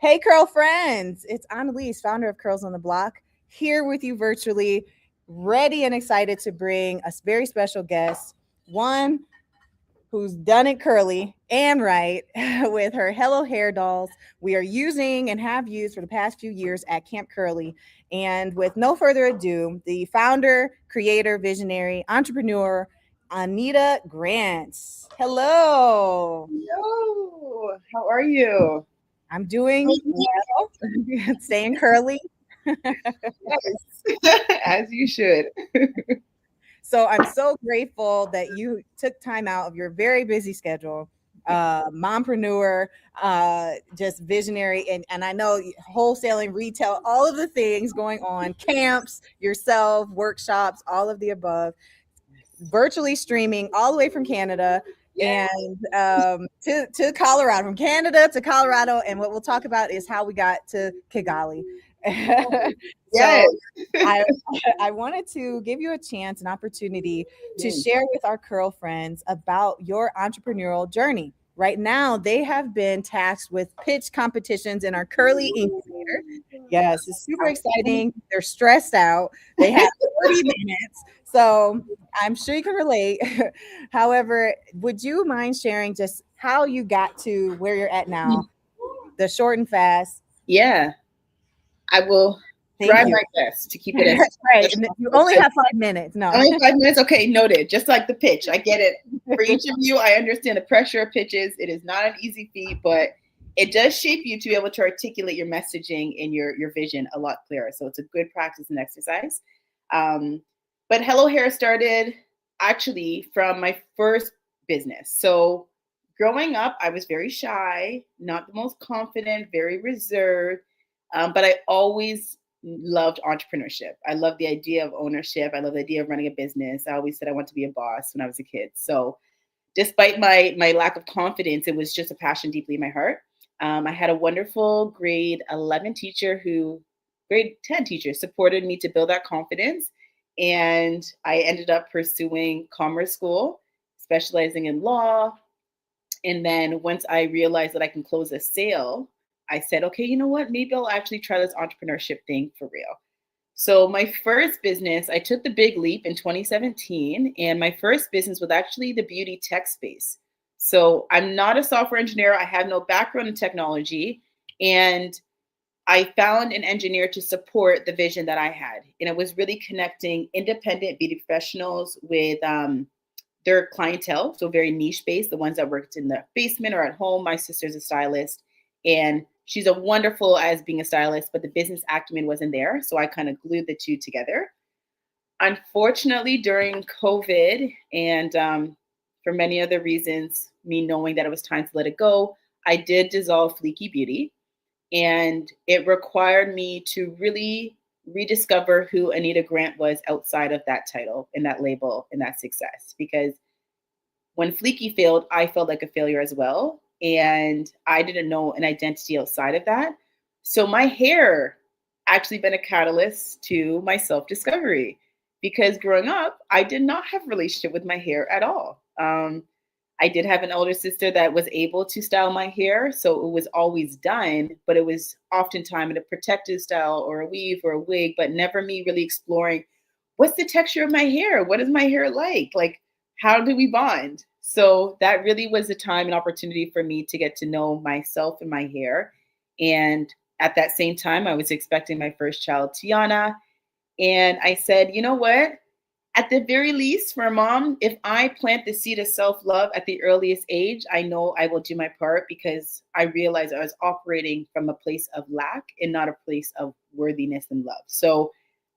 Hey, Curl friends. It's Annalise, founder of Curls on the Block, here with you virtually, ready and excited to bring a very special guest, one who's done it curly and right with her Hello Hair dolls we are using and have used for the past few years at Camp Curly. And with no further ado, the founder, creator, visionary, entrepreneur, Anita Grants. Hello. Hello, how are you? I'm doing well, staying curly. Yes, as you should. So I'm so grateful that you took time out of your very busy schedule, mompreneur, just visionary, and I know wholesaling, retail, all of the things going on, camps, yourself, workshops, all of the above, virtually streaming all the way from Canada. Yes. And to Colorado, from Canada to Colorado, and what we'll talk about is how we got to Kigali. So Yes. I I wanted to give you a chance, an opportunity to share with our curl friends about your entrepreneurial journey. Right now, they have been tasked with pitch competitions in our curly incubator. Yes, it's super exciting. They're stressed out. They have 30 minutes. So I'm sure you can relate. However, would you mind sharing just how you got to where you're at now, the short and fast? Yeah, I will Thank try you. my best to keep it as Right. as And you possible. only have 5 minutes. No. Only 5 minutes. Okay, noted. Just like the pitch, I get it. For each of you, I understand the pressure of pitches. It is not an easy feat, but it does shape you to be able to articulate your messaging and your vision a lot clearer. So it's a good practice and exercise. Um, but Hello Hair started actually from my first business. So growing up, I was very shy, not the most confident, very reserved, but I always loved entrepreneurship. I love the idea of ownership. I love the idea of running a business. I always said I want to be a boss when I was a kid. So despite my lack of confidence, it was just a passion deeply in my heart. I had a wonderful grade 11 teacher grade 10 teacher supported me to build that confidence. And I ended up pursuing commerce school, specializing in law. And then once I realized that I can close a sale, I said, okay, you know what? Maybe I'll actually try this entrepreneurship thing for real. So my first business, I took the big leap in 2017, and my first business was actually the beauty tech space. So I'm not a software engineer. I have no background in technology, and I found an engineer to support the vision that I had, and it was really connecting independent beauty professionals with their clientele, so very niche based, the ones that worked in the basement or at home. My sister's a stylist, and she's a wonderful as being a stylist, but the business acumen wasn't there. So I kind of glued the two together. Unfortunately, during COVID and for many other reasons, me knowing that it was time to let it go, I did dissolve Fleeky Beauty. And it required me to really rediscover who Anita Grant was outside of that title and that label and that success. Because when Fleeky failed, I felt like a failure as well. And I didn't know an identity outside of that. So my hair actually been a catalyst to my self-discovery because growing up, I did not have a relationship with my hair at all. I did have an older sister that was able to style my hair, so it was always done, but it was oftentimes in a protective style or a weave or a wig, but never me really exploring what's the texture of my hair? What is my hair like? Like, how do we bond? So that really was a time and opportunity for me to get to know myself and my hair. And at that same time, I was expecting my first child, Tiana. And I said, you know what? At the very least, for a mom, if I plant the seed of self love at the earliest age, I know I will do my part because I realized I was operating from a place of lack and not a place of worthiness and love. So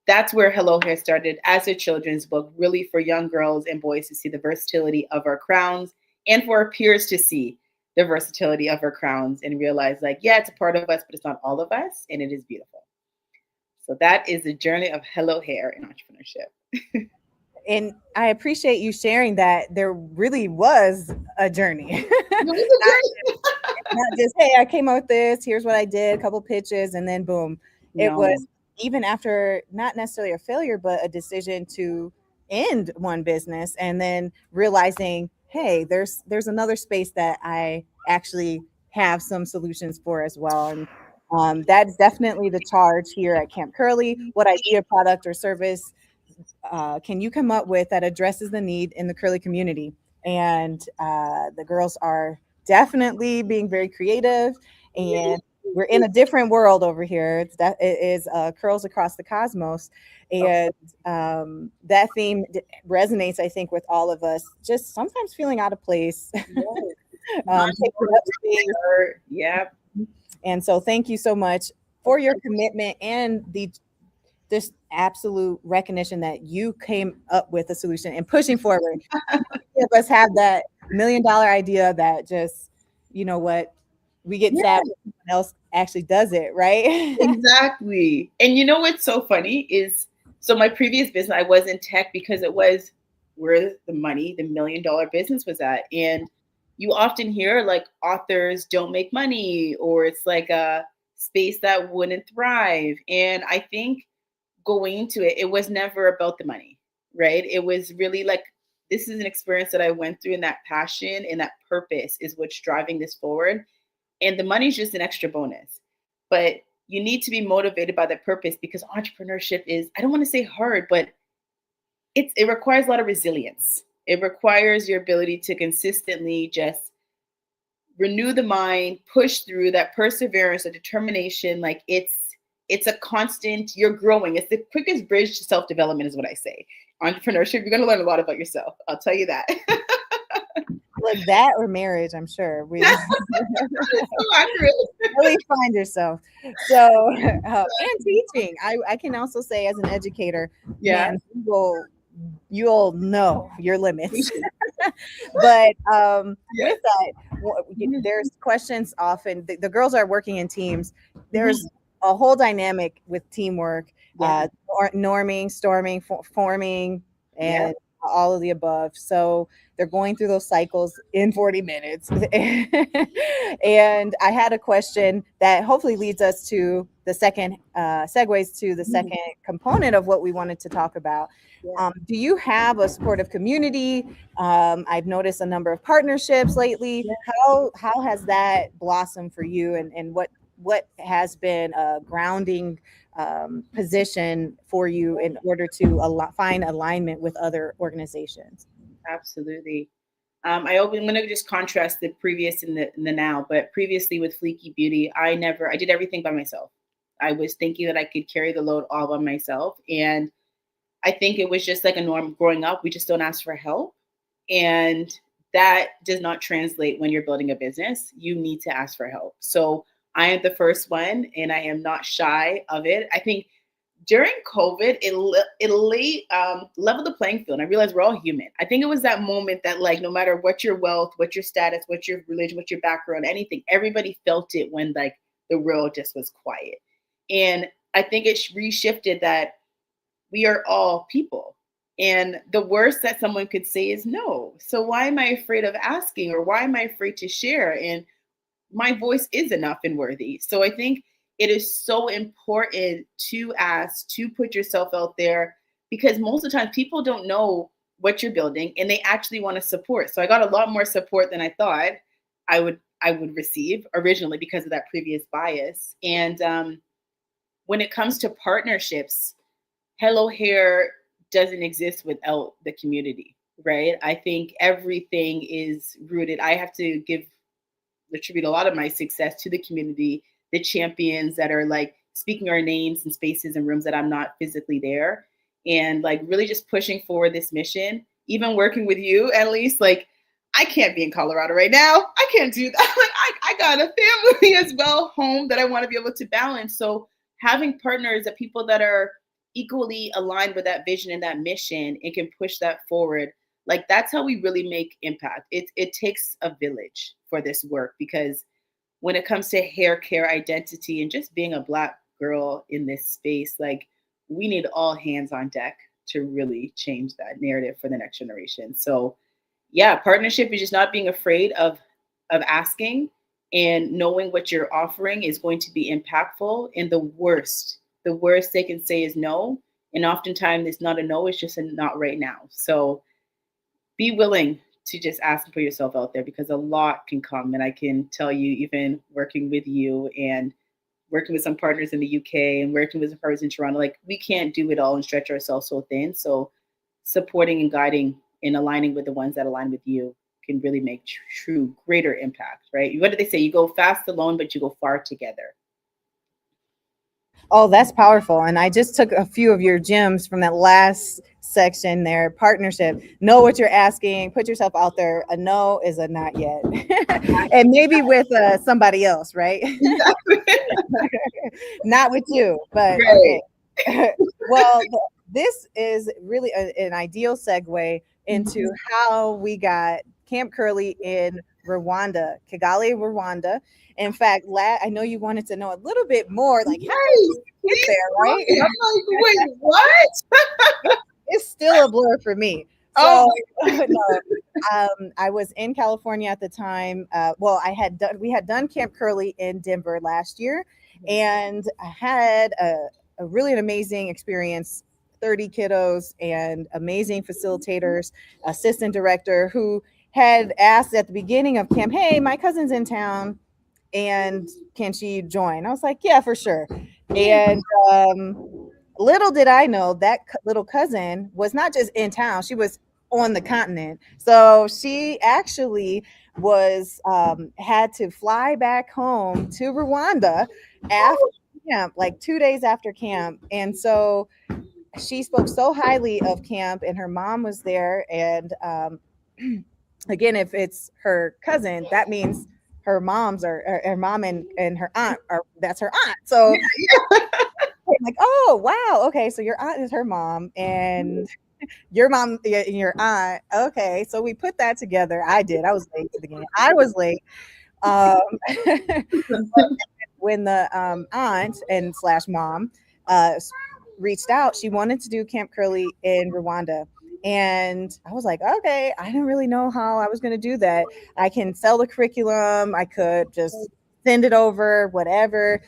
that's where Hello Hair started as a children's book, really for young girls and boys to see the versatility of our crowns and for our peers to see the versatility of our crowns and realize, like, yeah, it's a part of us, but it's not all of us, and it is beautiful. So that is the journey of Hello Hair in entrepreneurship. And I appreciate you sharing that there really was a journey. It was a journey. Not just, hey, I came out with this, here's what I did, a couple pitches, and then boom. It No. was even after not necessarily a failure, but a decision to end one business and then realizing, hey, there's another space that I actually have some solutions for as well. And That's definitely the charge here at Camp Curly. What idea, product, or service can you come up with that addresses the need in the curly community? And the girls are definitely being very creative, and we're in a different world over here. It is curls across the cosmos, and that theme resonates, I think, with all of us. Just sometimes feeling out of place, taking up space. Yeah. And so, thank you so much for your commitment and the this absolute recognition that you came up with a solution and pushing forward. Many of us have that $1 million idea that just, you know what, we get sad when someone else actually does it, right? Exactly. And you know what's so funny is, so my previous business, I was in tech because it was where the money, the $1 million business was at. And you often hear like authors don't make money, or it's like a space that wouldn't thrive. And I think going into it, it was never about the money, right? It was really like, this is an experience that I went through, and that passion and that purpose is what's driving this forward. And the money's just an extra bonus. But you need to be motivated by that purpose, because entrepreneurship is, I don't want to say hard, but it requires a lot of resilience. It requires your ability to consistently just renew the mind, push through, that perseverance, the determination. Like it's a constant, you're growing. It's the quickest bridge to self-development is what I say. Entrepreneurship, you're going to learn a lot about yourself. I'll tell you that. Like that or marriage, I'm sure. We So accurate. really find yourself. So, and teaching. I can also say, as an educator, Yeah. man, you'll know your limits. But with that, there's questions often. The girls are working in teams. There's a whole dynamic with teamwork, norming, storming, forming, and all of the above. So they're going through those cycles in 40 minutes. And I had a question that hopefully leads us to the second, segues to the second component of what we wanted to talk about. Do you have a supportive community? I've noticed a number of partnerships lately. How has that blossomed for you, and what has been a grounding position for you in order to find alignment with other organizations? Absolutely. I'm going to just contrast the previous and the now. But previously with Fleeky Beauty, I did everything by myself. I was thinking that I could carry the load all by myself. And I think it was just like a norm growing up. We just don't ask for help. And that does not translate when you're building a business. You need to ask for help. So I am the first one, and I am not shy of it. I think during COVID, it leveled the playing field. And I realized we're all human. I think it was that moment that, like, no matter what your wealth, what your status, what your religion, what your background, anything, everybody felt it when like the world just was quiet. And I think it reshifted that we are all people. And the worst that someone could say is no. So why am I afraid of asking, or why am I afraid to share? And my voice is enough and worthy. So I think it is so important to ask, to put yourself out there, because most of the time people don't know what you're building and they actually want to support. So I got a lot more support than I thought I would receive originally because of that previous bias. And when it comes to partnerships, Hello Hair doesn't exist without the community, right? I think everything is rooted. I have to attribute a lot of my success to the community, the champions that are like speaking our names in spaces and rooms that I'm not physically there, and like really just pushing forward this mission. Even working with you, at least, like I can't be in Colorado right now. I can't do that. Like I got a family as well, home that I want to be able to balance. So having partners, that people that are equally aligned with that vision and that mission and can push that forward, like that's how we really make impact. It takes a village for this work, because when it comes to hair care identity and just being a Black girl in this space, like we need all hands on deck to really change that narrative for the next generation. So yeah, partnership is just not being afraid of asking, and knowing what you're offering is going to be impactful. And the worst they can say is no. And oftentimes it's not a no, it's just a not right now. So be willing to just ask and put yourself out there, because a lot can come. And I can tell you, even working with you and working with some partners in the UK and working with partners in Toronto. Like we can't do it all and stretch ourselves so thin. So supporting and guiding and aligning with the ones that align with you can really make true greater impact, right? What do they say? You go fast alone, but you go far together. Oh, that's powerful. And I just took a few of your gems from that last section there. Partnership. Know what you're asking. Put yourself out there. A no is a not yet. And maybe with somebody else, right? Not with you, but Right. okay. Well, this is really an ideal segue into how we got Camp Curly in Rwanda, Kigali, Rwanda. In fact, I know you wanted to know a little bit more, like how Right. did you get there, right? I'm like, wait, what? It's still a blur for me. Oh, So no, I was in California at the time. Well, we had done Camp Curly in Denver last year, and I had a really an amazing experience. 30 kiddos and amazing facilitators, assistant director who had asked at the beginning of camp, "Hey, my cousin's in town, and can she join?" I was like, "Yeah, for sure." And little did I know that little cousin was not just in town; she was on the continent. So she actually was had to fly back home to Rwanda after camp, like 2 days after camp, and so she spoke so highly of camp, and her mom was there. And again, if it's her cousin, that means her mom's or her mom and her aunt are that's her aunt. So like, oh wow, okay, so your aunt is her mom, and your mom and your aunt. Okay, so we put that together. I did. I was late to the game. I was late. Um, when the aunt and slash mom reached out, she wanted to do Camp Curly in Rwanda. And I was like, okay, I didn't really know how I was going to do that. I can sell the curriculum, I could just send it over, whatever.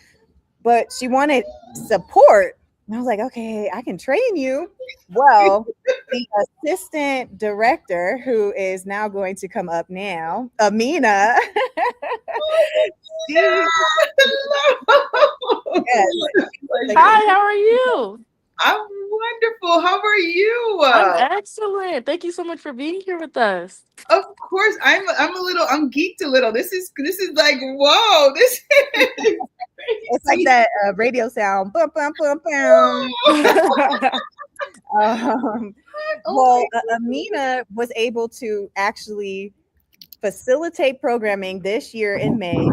But she wanted support. And I was like, okay, I can train you. Well, the assistant director, who is now going to come up now, Amina, she, yeah. yes, Hi, how are you? I'm wonderful. How are you? I'm excellent. Thank you so much for being here with us. Of course, I'm I'm geeked a little. This is like, whoa, this is it's like that radio sound. Bum, bum, bum, bum. Well, Amina was able to actually facilitate programming this year in May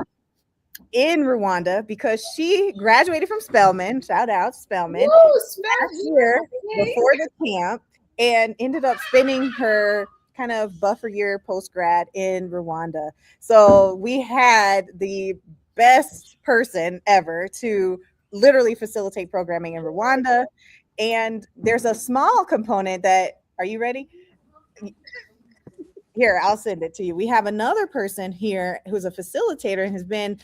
in Rwanda because she graduated from Spelman. Shout out Spelman last year before the camp, and ended up spending her kind of buffer year post grad in Rwanda. So we had the best person ever to literally facilitate programming in Rwanda. And there's a small component that, are you ready? Here, I'll send it to you. We have another person here who's a facilitator and has been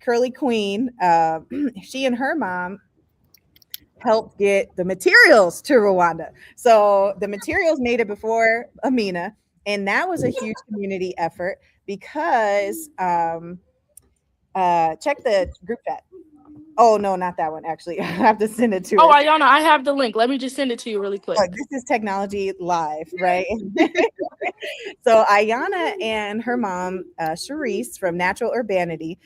Curly Queen. She and her mom helped get the materials to Rwanda. So the materials made it before Amina, and that was a huge community effort because check the group chat. Oh no, not that one. Actually, I have to send it to Oh, her. Ayana, I have the link. Let me just send it to you really quick. Look, this is technology live, right? So Ayana and her mom, Charisse from Natural Urbanity,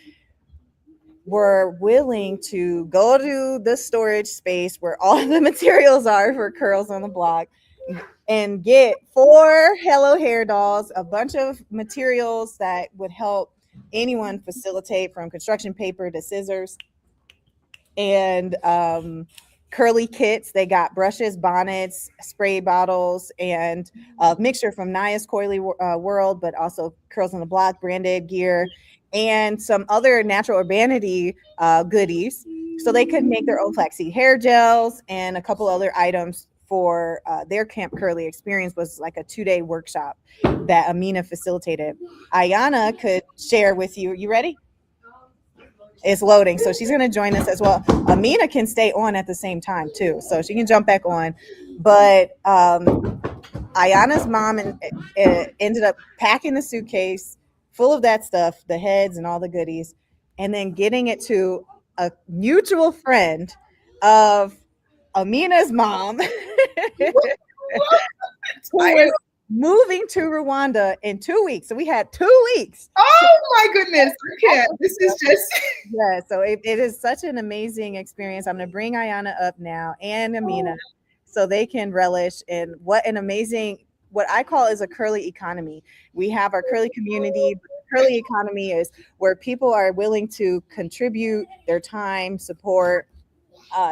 were willing to go to the storage space where all the materials are for Curls on the Block and get 4 Hello Hair dolls, a bunch of materials that would help anyone facilitate, from construction paper to scissors, and curly kits. They got brushes, bonnets, spray bottles, and a mixture from Naya's Coily World, but also Curls on the Block branded gear, and some other natural urbanity goodies, so they could make their own flaxseed hair gels and a couple other items for their Camp Curly experience. Was like a 2-day workshop that Amina facilitated. Ayana could share with you. You ready? It's loading, so she's going to join us as well. Amina can stay on at the same time too, so she can jump back on. But Ayana's mom ended up packing the suitcase full of that stuff, the heads and all the goodies, and then getting it to a mutual friend of Amina's mom, who was moving to Rwanda in 2 weeks. So we had 2 weeks. Oh my goodness. I can't. This is just Yeah, so it is such an amazing experience. I'm going to bring Ayana up now and Amina so they can relish in what an amazing, what I call is a curly economy. We have our curly community. But the curly economy is where people are willing to contribute their time, support,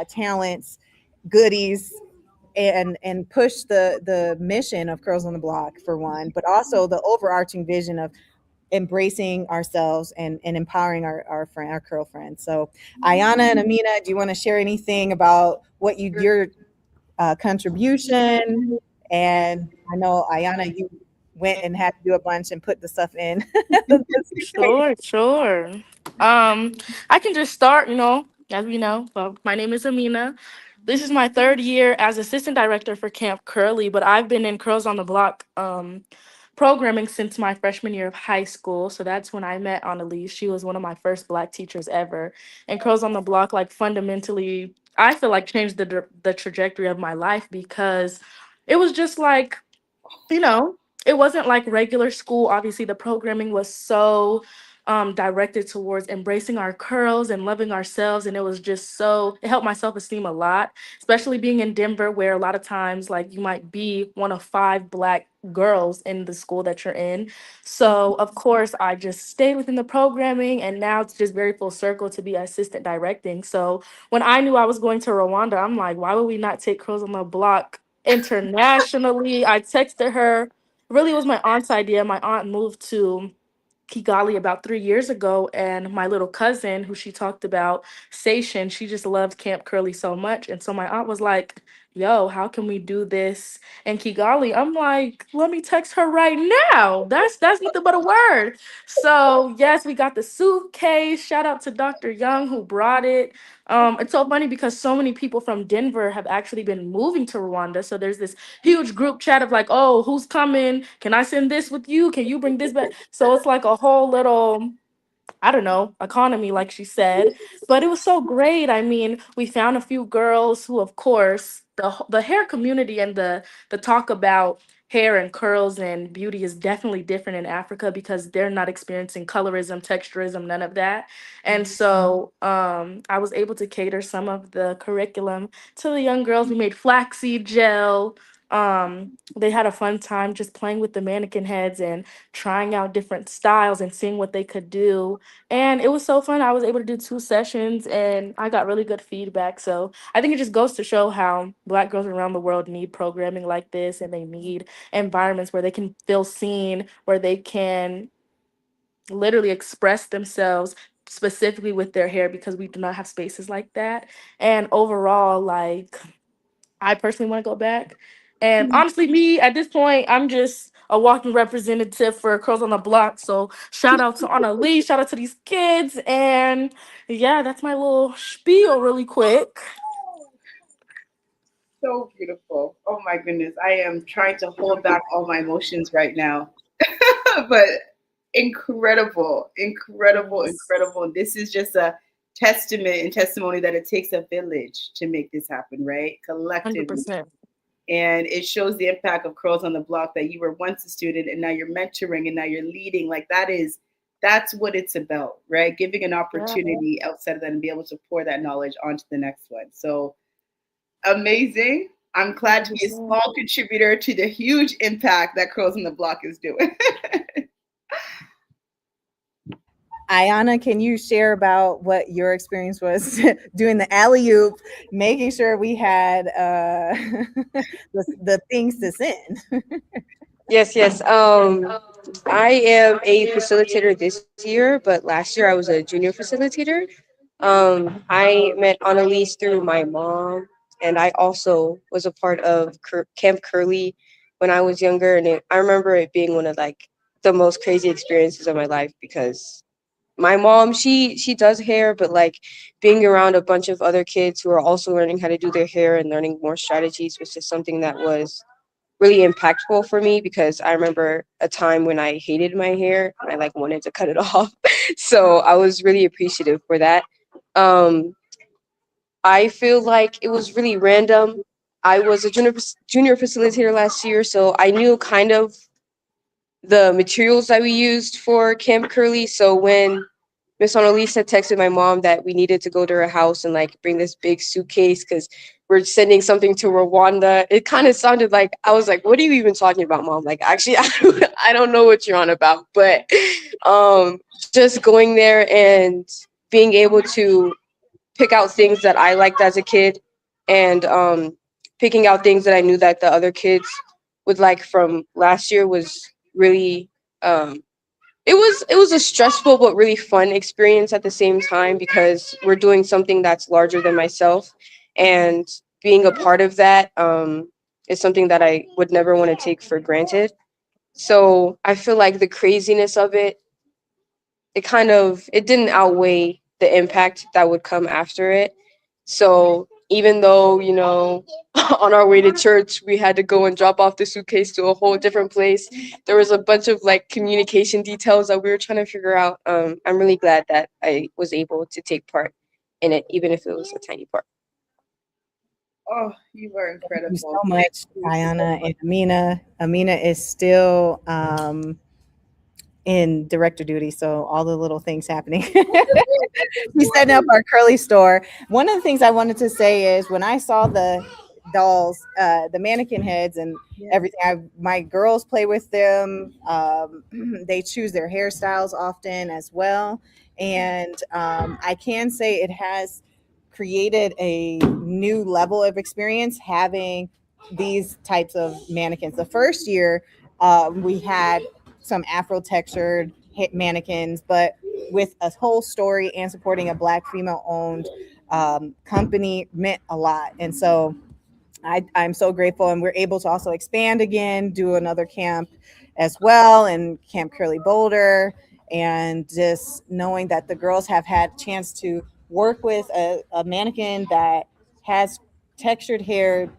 talents, goodies, and push the mission of Curls on the Block for one, but also the overarching vision of embracing ourselves and empowering our friend, our curl friends. So Ayana and Amina, do you want to share anything about what your contribution? And I know Ayana, you went and had to do a bunch and put the stuff in. Sure, sure. I can just start, as we know. Well, my name is Amina. This is my third year as assistant director for Camp Curly, but I've been in Curls on the Block programming since my freshman year of high school. So that's when I met Annalise. She was one of my first Black teachers ever. And Curls on the Block, like, fundamentally, I feel like changed the trajectory of my life because it was just like, you know, it wasn't like regular school. Obviously, the programming was so directed towards embracing our curls and loving ourselves. And it was just so, it helped my self esteem a lot, especially being in Denver, where a lot of times, like, you might be one of five Black girls in the school that you're in. So, of course, I just stayed within the programming. And now it's just very full circle to be assistant directing. So, when I knew I was going to Rwanda, I'm like, why would we not take Curls on the Block internationally? I texted her. Really, it was my aunt's idea. My aunt moved to Kigali about 3 years ago, and my little cousin, who she talked about, Sation, she just loved Camp Curly so much. And so my aunt was like, yo, how can we do this in Kigali? I'm like, let me text her right now. That's nothing but a word. So yes, we got the suitcase. Shout out to Dr. Young who brought it. It's so funny because so many people from Denver have actually been moving to Rwanda. So there's this huge group chat of like, oh, who's coming? Can I send this with you? Can you bring this back? So it's like a whole little, I don't know, economy, like she said. But it was so great. I mean, we found a few girls who, of course, the hair community and the talk about hair and curls and beauty is definitely different in Africa because they're not experiencing colorism, texturism, none of that. And so I was able to cater some of the curriculum to the young girls. We made flaxseed gel. They had a fun time just playing with the mannequin heads and trying out different styles and seeing what they could do. And it was so fun. I was able to do 2 sessions and I got really good feedback. So I think it just goes to show how Black girls around the world need programming like this, and they need environments where they can feel seen, where they can literally express themselves specifically with their hair because we do not have spaces like that. And overall, like, I personally want to go back. And honestly, me at this point, I'm just a walking representative for Curls on the Block. So shout out to Anna Lee, shout out to these kids. And yeah, that's my little spiel really quick. so beautiful. Oh my goodness. I am trying to hold back all my emotions right now. But incredible, incredible, Yes, incredible. This is just a testament and testimony that it takes a village to make this happen, right? Collectively. 100%. And it shows the impact of Curls on the Block, that you were once a student and now you're mentoring and now you're leading. Like, that's what it's about, right? Giving an Yeah, opportunity outside of that and be able to pour that knowledge onto the next one. So amazing. I'm glad to be a 100%. small contributor to the huge impact that Curls on the Block is doing. Ayana, can you share about what your experience was doing the alley oop, making sure we had the things to send? Yes, yes. I am a facilitator this year, but last year I was a junior facilitator. I met Annalise through my mom, and I also was a part of Camp Curly when I was younger, and I remember it being one of like the most crazy experiences of my life because my mom she does hair, but like being around a bunch of other kids who are also learning how to do their hair and learning more strategies was just something that was really impactful for me because I remember a time when I hated my hair and I like wanted to cut it off. So I was really appreciative for that. Um, I feel like it was really random. I was a junior facilitator last year, so I knew kind of the materials that we used for Camp Curly. So when Miss Annalisa texted my mom that we needed to go to her house and like bring this big suitcase because we're sending something to Rwanda, it kind of sounded like I was like, "What are you even talking about, mom?" Like, actually, I don't know what you're on about, but just going there and being able to pick out things that I liked as a kid and picking out things that I knew that the other kids would like from last year was really it was a stressful but really fun experience at the same time because we're doing something that's larger than myself and being a part of that is something that I would never want to take for granted. So I feel like the craziness of it didn't outweigh the impact that would come after it. So even though, on our way to church, we had to go and drop off the suitcase to a whole different place, there was a bunch of like communication details that we were trying to figure out. I'm really glad that I was able to take part in it, even if it was a tiny part. Oh, you were Thank you so incredible. Thank much, you so Ayana much. and Amina. Amina is still in director duty, so all the little things happening. He's setting up our curly store. One of the things I wanted to say is when I saw the dolls, the mannequin heads, and Yeah. everything, my girls play with them. They choose their hairstyles often as well, and I can say it has created a new level of experience having these types of mannequins. The first year, we had some Afro textured mannequins, but with a whole story and supporting a Black female owned company meant a lot. And so I'm so grateful. And we're able to also expand again, do another camp as well, and Camp Curly Boulder. And just knowing that the girls have had a chance to work with a mannequin that has textured hair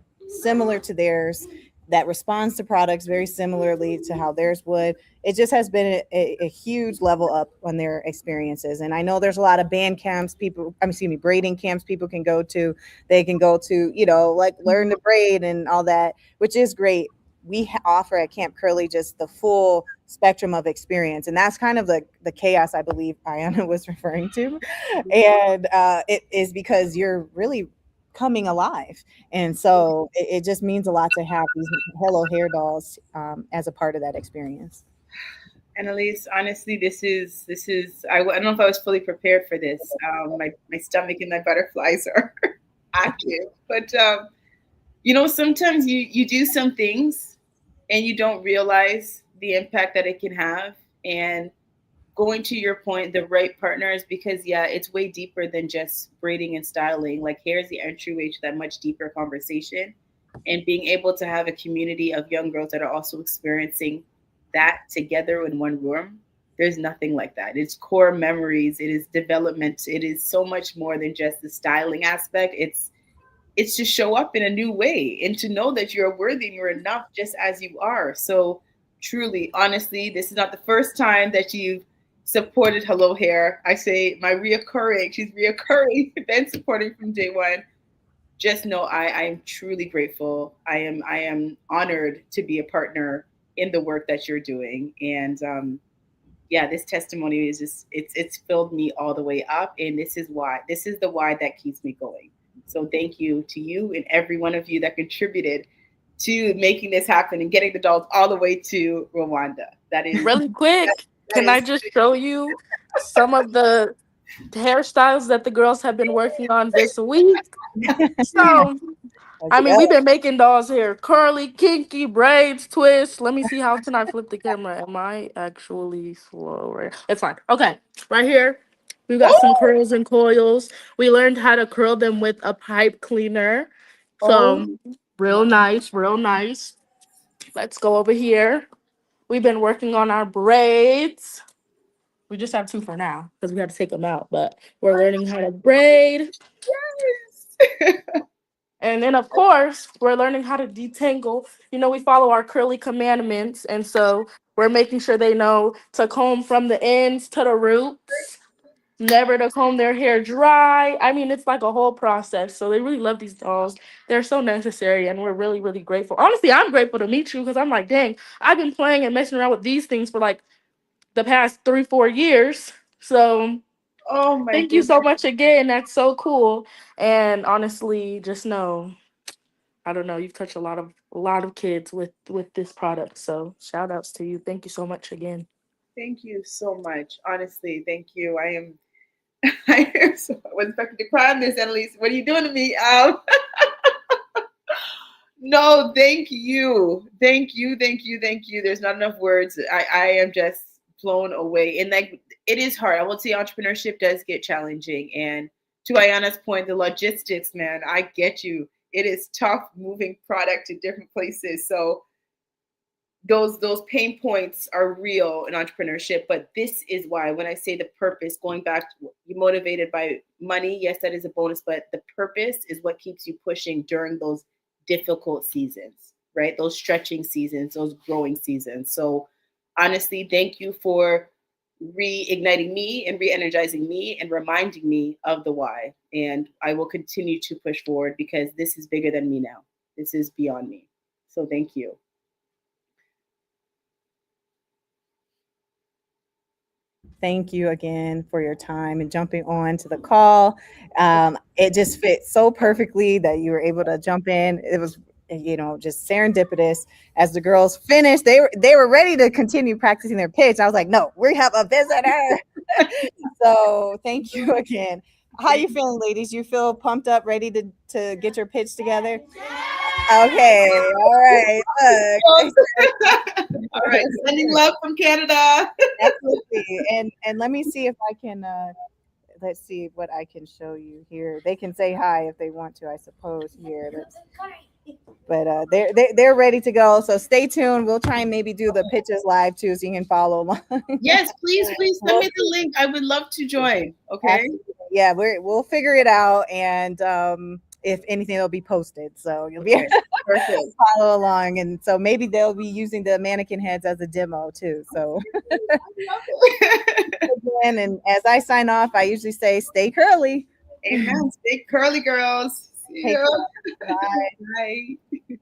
similar to theirs, that responds to products very similarly to how theirs would. It just has been a huge level up on their experiences. And I know there's a lot of band camps people, excuse me, braiding camps people can go to. They can go to, like learn to braid and all that, which is great. We offer at Camp Curly just the full spectrum of experience. And that's kind of the chaos I believe Ayana was referring to. And it is because you're really coming alive. And so it just means a lot to have these Hello Hair dolls as a part of that experience. Annalise, honestly, this is. I don't know if I was fully prepared for this. My stomach and my butterflies are active, but sometimes you do some things and you don't realize the impact that it can have. And going to your point, the right partners, because yeah, it's way deeper than just braiding and styling. Like here's the entryway to that much deeper conversation, and being able to have a community of young girls that are also experiencing that together in one room. There's nothing like that. It's core memories. It is development. It is so much more than just the styling aspect. It's to show up in a new way and to know that you're worthy and you're enough just as you are. So truly, honestly, this is not the first time that you've supported Hello Hair. I say she's reoccurring, been supporting from day one. Just know I am truly grateful. I am honored to be a partner in the work that you're doing. And yeah, this testimony is just it's filled me all the way up, and this is the why that keeps me going. So thank you to you and every one of you that contributed to making this happen and getting the dolls all the way to Rwanda. Really quick, That can I is just show you some of the hairstyles that the girls have been working on this week? So, Let's I mean, go. we've been making dolls here. Curly, kinky, braids, twists. Let me see how can I flip the camera. Am I actually slower? It's fine. Okay. Right here. We got some oh curls and coils. We learned how to curl them with a pipe cleaner. oh So real nice, real nice. Let's go over here. We've been working on our braids. We just have two for now because we had to take them out, but we're learning how to braid. yes. And then, of course, we're learning how to detangle. You know, we follow our curly commandments. And so we're making sure they know to comb from the ends to the roots, never to comb their hair dry. I mean, it's like a whole process. So they really love these dolls. They're so necessary. And we're really, really grateful. Honestly, I'm grateful to meet you because I'm like, dang, I've been playing and messing around with these things for like the past 3-4 years. So Oh my thank you so goodness. much again. That's so cool. And honestly, just know, I don't know, you've touched a lot of kids with this product. So shout outs to you. Thank you so much again. Thank you so much. Honestly, thank you. I am I am so, I was expecting to cry on this, Annalise. What are you doing to me? No, thank you. Thank you. Thank you. Thank you. There's not enough words. I am just blown away. And like it is hard. I will say entrepreneurship does get challenging. And to Ayana's point, the logistics, man, I get you. It is tough moving product to different places. So those pain points are real in entrepreneurship, but this is why when I say the purpose, going back, you motivated by money, yes, that is a bonus, but the purpose is what keeps you pushing during those difficult seasons, right? Those stretching seasons, those growing seasons. So honestly, thank you for reigniting me and re-energizing me and reminding me of the why. And I will continue to push forward because this is bigger than me now. This is beyond me. So thank you. Thank you again for your time and jumping on to the call. It just fit so perfectly that you were able to jump in. It was, just serendipitous. As the girls finished, they were ready to continue practicing their pitch. I was like, no, we have a visitor. So thank you again. How you feeling, ladies? You feel pumped up, ready to get your pitch together? Okay, all right. Look, All right, sending love from Canada. absolutely. And let me see if I can. Let's see what I can show you here. They can say hi if they want to, I suppose. Here, but they're ready to go. So stay tuned. We'll try and maybe do the pitches live too, so you can follow along. Yes, please send me the link. I would love to join. Okay. Absolutely. Yeah, we'll figure it out, and if anything, it'll be posted, so you'll be able Okay. to Perfect. follow along. And so maybe they'll be using the mannequin heads as a demo too. So again, and as I sign off, I usually say, "Stay curly." Amen. Stay curly, girls. See Take ya. care. Bye. Bye.